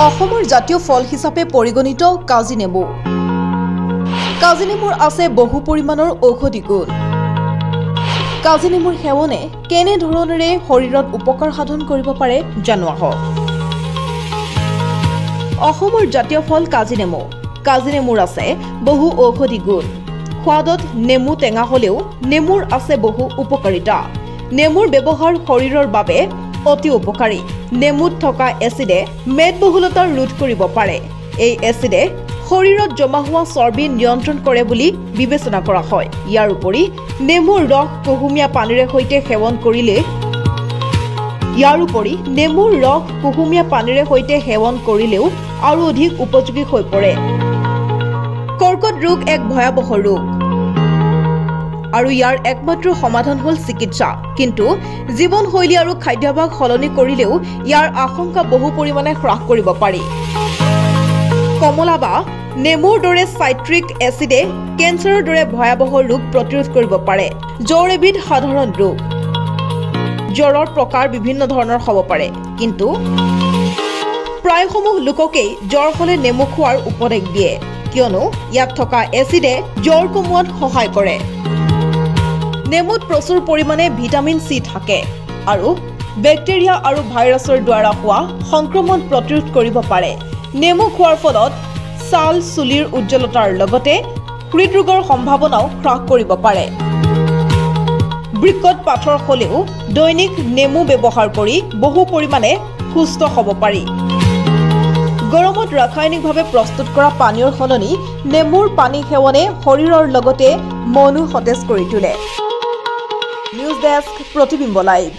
অসমৰ জাতীয় ফল হিচাপে পৰিগণিত কাজি নেমু। কাজি নেমুৰ আছে বহু পৰিমাণৰ ঔষধি গুণ। কাজি নেমুৰ সেৱনে কেনে ধৰণেৰে শৰীৰত উপকাৰ সাধন কৰিব পাৰে জানোৱা হওক। অসমৰ জাতীয় ফল কাজি নেমু। কাজি নেমুৰ আছে বহু ঔষধি গুণ। সোৱাদত নেমু টেঙা হলেও নেমুৰ আছে বহু উপকাৰিতা। নেমুৰ ব্যৱহাৰ শৰীৰৰ বাবে অতি উপকাৰী। নেমুত থকা এচিডে মেদবহুলতা ৰোধ কৰিব পাৰে। এই এচিডে শৰীৰত জমা হোৱা চৰ্বি নিয়ন্ত্ৰণ কৰে বুলি বিবেচনা কৰা হয়। ইয়াৰ উপৰি নেমুৰ ৰস কুহুমীয়া পানীৰে সৈতে সেৱন কৰিলেও আৰু অধিক উপযোগী হৈ পৰে। কৰ্কট ৰোগ এক ভয়াৱহ ৰোগ আৰু ইয়াৰ একমাত্ৰ সমাধান হ'ল চিকিৎসা। কিন্তু জীৱনশৈলী আৰু খাদ্যাভ্যাস সলনি কৰিলেও ইয়াৰ আশংকা বহু পৰিমাণে হ্ৰাস কৰিব পাৰি। কমলা বা নেমুৰ দৰে চাইট্ৰিক এচিডে কেঞ্চাৰৰ দৰে ভয়াৱহ ৰোগ প্ৰতিৰোধ কৰিব পাৰে। জ্বৰ এবিধ সাধাৰণ ৰোগ। জ্বৰৰ প্ৰকাৰ বিভিন্ন ধৰণৰ হ'ব পাৰে, কিন্তু প্ৰায়সমূহ লোককেই জ্বৰ হলে নেমু খোৱাৰ উপদেশ দিয়ে, কিয়নো ইয়াত থকা এচিডে জ্বৰ কমোৱাত সহায় কৰে। নেমুত প্ৰচুৰ পৰিমাণে ভিটামিন চি থাকে আৰু বেক্টেৰিয়া আৰু ভাইৰাছৰ দ্বাৰা হোৱা সংক্ৰমণ প্ৰতিৰোধ কৰিব পাৰে। নেমু খোৱাৰ ফলত ছাল চুলিৰ উজ্জ্বলতাৰ লগতে হৃদৰোগৰ সম্ভাৱনাও হ্ৰাস কৰিব পাৰে। বৃক্কত পাথৰ হলেও দৈনিক নেমু ব্যৱহাৰ কৰি বহু পৰিমাণে সুস্থ হ'ব পাৰি। গৰমত ৰাসায়নিকভাৱে প্ৰস্তুত কৰা পানীৰ সলনি নেমুৰ পানী সেৱনে শৰীৰৰ লগতে মনো সতেজ কৰি তোলে। নিউজ ডেস্ক, প্ৰতিবিম্ব লাইভ।